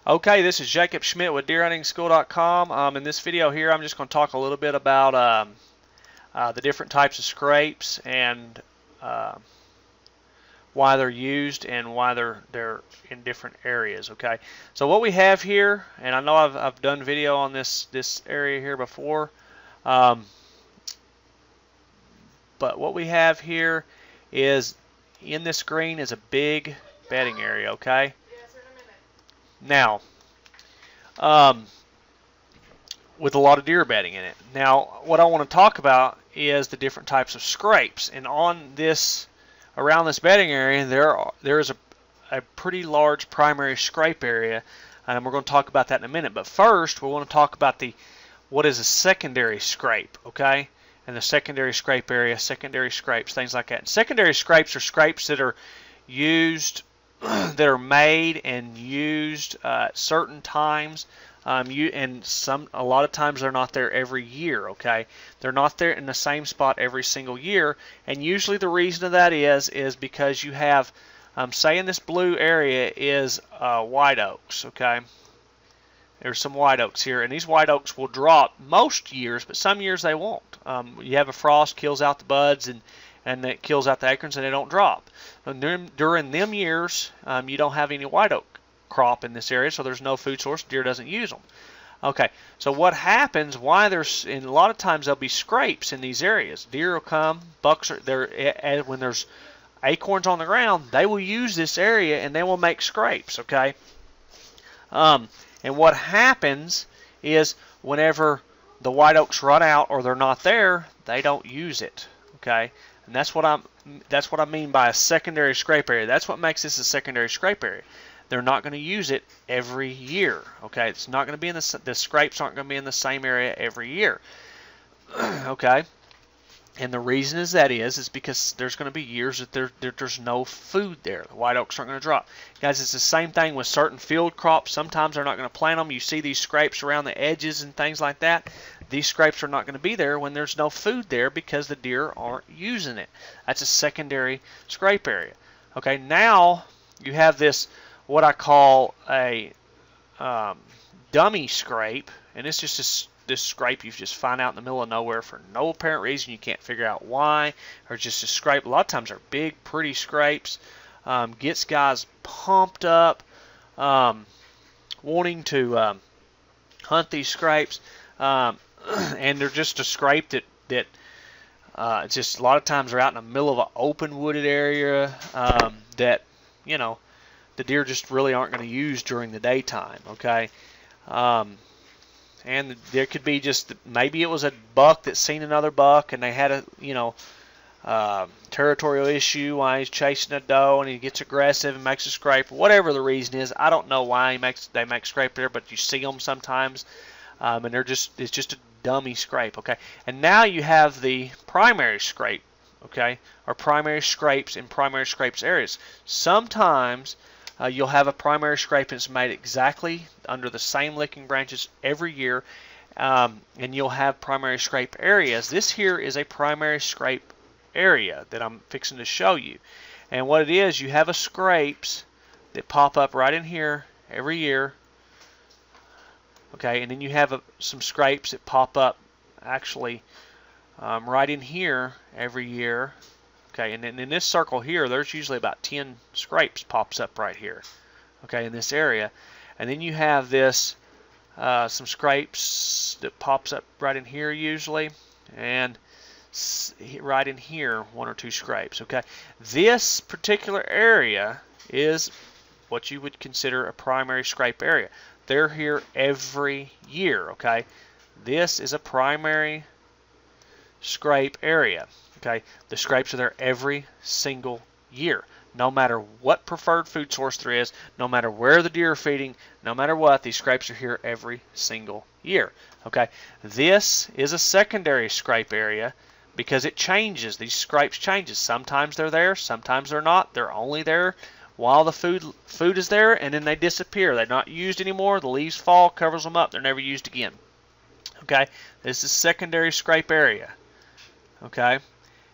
Okay, this is Jacob Schmidt with DeerHuntingSchool.com. In this video here, I'm just going to talk a little bit about the different types of scrapes and uh, why they're used and why they're in different areas. Okay, so what we have here, and I know I've done video on this area here before, um, but what we have here is in this green is a big bedding area. Okay. Now, with a lot of deer bedding in it. Now, what I want to talk about is the different types of scrapes. And on this, around this bedding area, there is a pretty large primary scrape area, and we're going to talk about that in a minute. But first, we want to talk about what is a secondary scrape, okay? And the secondary scrape area, secondary scrapes, things like that. And secondary scrapes are scrapes that are used that are made and used at certain times, and a lot of times they're not there every year. Okay, they're not there in the same spot every single year, and usually the reason of that is because you have, say in this blue area is white oaks. Okay, there's some white oaks here, and these white oaks will drop most years, but some years they won't. You have a frost, kills out the buds, and it kills out the acorns, and they don't drop. During them years, you don't have any white oak crop in this area, so there's no food source. Deer doesn't use them. Okay, so what happens? And a lot of times there'll be scrapes in these areas. Deer will come, bucks are there. When there's acorns on the ground, they will use this area and they will make scrapes. Okay, and what happens is whenever the white oaks run out or they're not there, they don't use it. Okay. And that's what I mean by a secondary scrape area. That's what makes this a secondary scrape area. They're not going to use it every year. Okay, it's not going to be in the scrapes aren't going to be in the same area every year. Okay, and the reason is because there's going to be years that there's no food there. The white oaks aren't going to drop. Guys, it's the same thing with certain field crops. Sometimes they're not going to plant them. You see these scrapes around the edges and things like that. These scrapes are not going to be there when there's no food there because the deer aren't using it. That's a secondary scrape area. Okay, now you have this, what I call a dummy scrape, and it's just this scrape you just find out in the middle of nowhere for no apparent reason. You can't figure out why, or just a scrape. A lot of times they're big, pretty scrapes. Gets guys pumped up, wanting to hunt these scrapes. And they're just a scrape that just a lot of times they're out in the middle of an open wooded area that, you know, the deer just really aren't going to use during the daytime. Okay, and there could be just maybe it was a buck that's seen another buck and they had a territorial issue while he's chasing a doe and he gets aggressive and makes a scrape. Whatever the reason is, I don't know why they make scrape there, but you see them sometimes. And it's just a dummy scrape, okay? And now you have the primary scrape, okay? Or primary scrapes in primary scrapes areas. Sometimes you'll have a primary scrape and it's made exactly under the same licking branches every year, and you'll have primary scrape areas. This here is a primary scrape area that I'm fixing to show you. And what it is, you have scrapes that pop up right in here every year. Okay, and then you have some scrapes that pop up actually right in here every year. Okay, and then in this circle here, there's usually about 10 scrapes pops up right here. Okay, in this area. And then you have this, some scrapes that pops up right in here usually. And right in here, 1 or 2 scrapes. Okay, this particular area is what you would consider a primary scrape area. They're here every year, okay? This is a primary scrape area, okay? The scrapes are there every single year. No matter what preferred food source there is, no matter where the deer are feeding, no matter what, these scrapes are here every single year, okay? This is a secondary scrape area because it changes. These scrapes changes. Sometimes they're there, sometimes they're not. They're only there while the food is there, and then they disappear. They're not used anymore. The leaves fall, covers them up. They're never used again. Okay, this is secondary scrape area. Okay,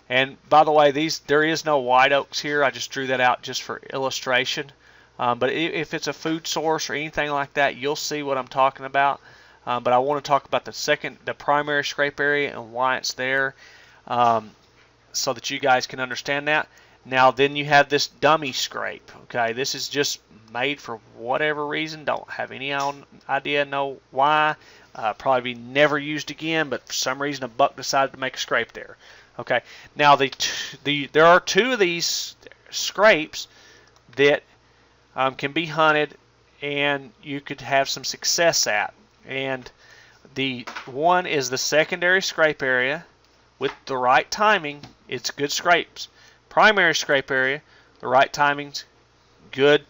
and by the way, there is no white oaks here. I just drew that out just for illustration. But if it's a food source or anything like that, you'll see what I'm talking about. But I want to talk about the primary scrape area and why it's there, so that you guys can understand that. Now then you have this dummy scrape. Okay, this is just made for whatever reason. Don't have any idea, know why. Probably be never used again, but for some reason a buck decided to make a scrape there. Okay, now there are two of these scrapes that can be hunted and you could have some success at. And the one is the secondary scrape area. With the right timing, it's good scrapes. Primary scrape area, the right timing's good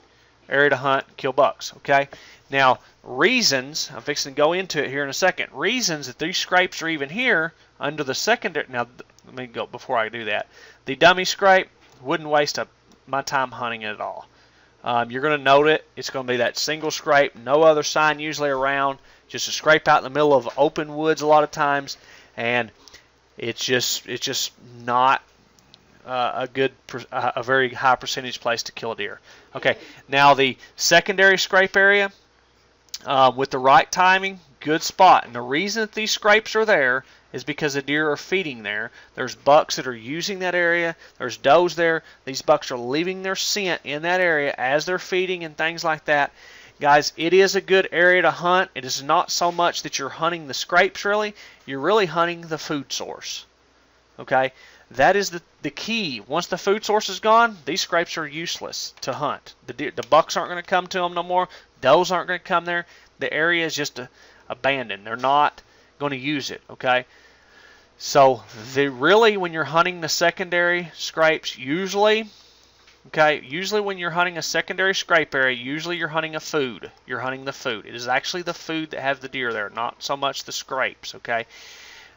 area to hunt, kill bucks. Okay. Now reasons, I'm fixing to go into it here in a second. Reasons that these scrapes are even here under the secondary. Now let me go before I do that. The dummy scrape, wouldn't waste my time hunting it at all. You're going to note it. It's going to be that single scrape, no other sign usually around, just a scrape out in the middle of open woods a lot of times, and it's just not a very high percentage place to kill a deer. Okay, now the secondary scrape area, with the right timing, good spot. And the reason that these scrapes are there is because the deer are feeding there. There's bucks that are using that area. There's does there. These bucks are leaving their scent in that area as they're feeding and things like that. Guys, it is a good area to hunt. It is not so much that you're hunting the scrapes really. You're really hunting the food source. Okay? That is the key. Once the food source is gone, these scrapes are useless to hunt. The bucks aren't going to come to them no more. Does aren't going to come there. The area is just abandoned. They're not going to use it. Okay? So really, when you're hunting the secondary scrapes, usually when you're hunting a secondary scrape area, usually you're hunting a food. You're hunting the food. It is actually the food that have the deer there, not so much the scrapes. Okay.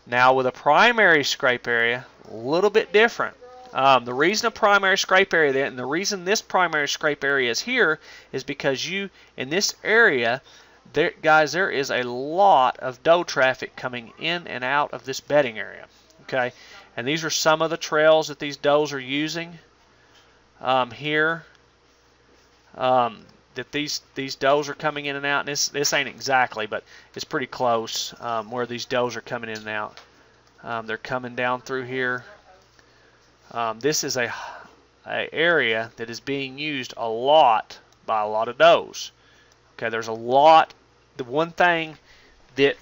Now with a primary scrape area, a little bit different. The reason a primary scrape area, and the reason this primary scrape area is here, is because in this area, guys, there is a lot of doe traffic coming in and out of this bedding area. Okay, and these are some of the trails that these does are using here. That these does are coming in and out. And this ain't exactly, but it's pretty close where these does are coming in and out. They're coming down through here. This is a area that is being used a lot by a lot of does. Okay, there's a lot. The one thing that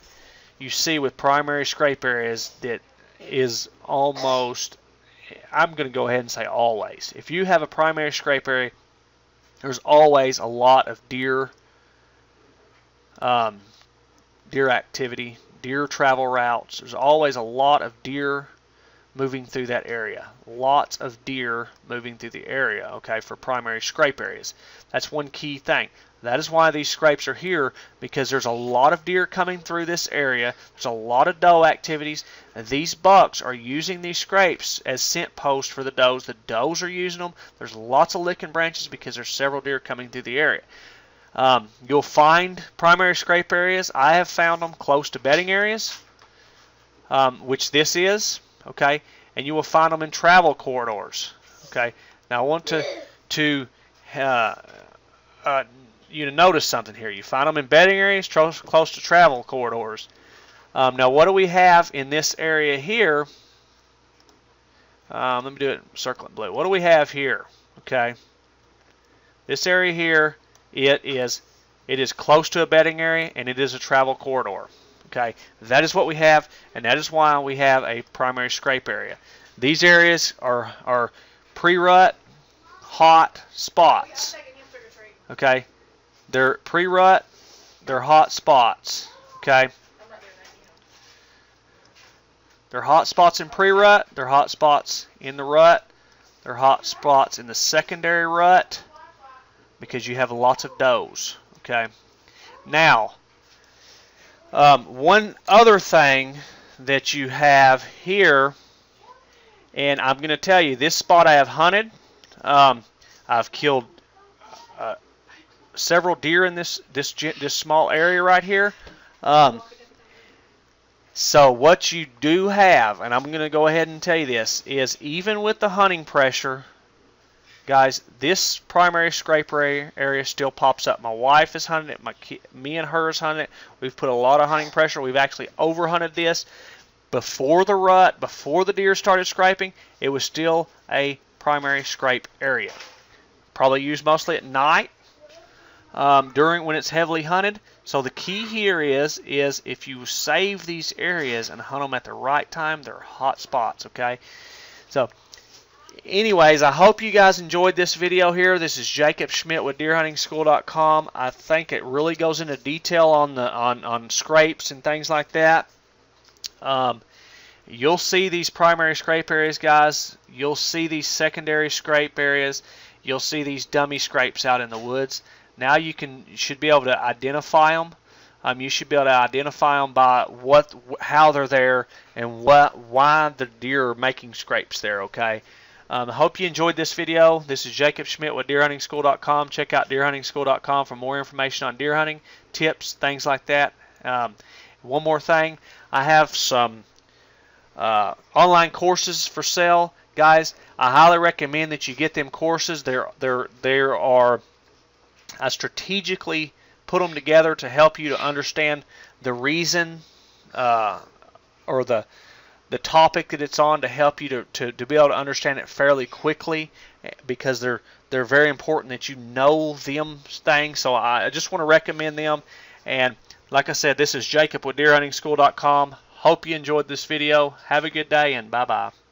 you see with primary scrape areas that is almost, I'm going to go ahead and say always. If you have a primary scrape area, there's always a lot of deer activity, deer travel routes. There's always a lot of deer moving through that area. Lots of deer moving through the area, okay, for primary scrape areas. That's one key thing. That is why these scrapes are here, because there's a lot of deer coming through this area. There's a lot of doe activities, and these bucks are using these scrapes as scent posts for the does. The does are using them. There's lots of licking branches because there's several deer coming through the area. You'll find primary scrape areas. I have found them close to bedding areas, which this is, okay, and you will find them in travel corridors, okay. Now I want you to notice something here. You find them in bedding areas close to travel corridors. Now what do we have in this area here? Let me do it circle it blue. What do we have here? Okay, this area here, it is close to a bedding area and it is a travel corridor. Okay, that is what we have, and that is why we have a primary scrape area. These areas are pre-rut hot spots. Okay, they're pre-rut, they're hot spots. Okay, they're hot spots in pre-rut, they're hot spots in the rut, they're hot spots in the secondary rut because you have lots of does. Okay, now one other thing that you have here, and I'm going to tell you, this spot I have hunted. I've killed several deer in this small area right here. So what you do have, and I'm going to go ahead and tell you this, is even with the hunting pressure Guys, this primary scrape area still pops up. My wife is hunting it. Me and her is hunting it. We've put a lot of hunting pressure. We've actually over-hunted this. Before the rut, before the deer started scraping, it was still a primary scrape area. Probably used mostly at night during when it's heavily hunted. So the key here is if you save these areas and hunt them at the right time, they're hot spots, okay? So anyways, I hope you guys enjoyed this video here. This is Jacob Schmidt with deerhuntingschool.com. I think it really goes into detail on scrapes and things like that. You'll see these primary scrape areas, guys. You'll see these secondary scrape areas. You'll see these dummy scrapes out in the woods. Now you should be able to identify them. You should be able to identify them by how they're there and why the deer are making scrapes there. Okay. I hope you enjoyed this video. This is Jacob Schmidt with deerhuntingschool.com. Check out deerhuntingschool.com for more information on deer hunting, tips, things like that. One more thing, I have some online courses for sale, guys. I highly recommend that you get them courses. I strategically put them together to help you to understand the reason or the topic that it's on, to help you to be able to understand it fairly quickly, because they're very important that you know them things. So I just want to recommend them. And like I said, this is Jacob with deerhuntingschool.com. Hope you enjoyed this video. Have a good day, and bye-bye.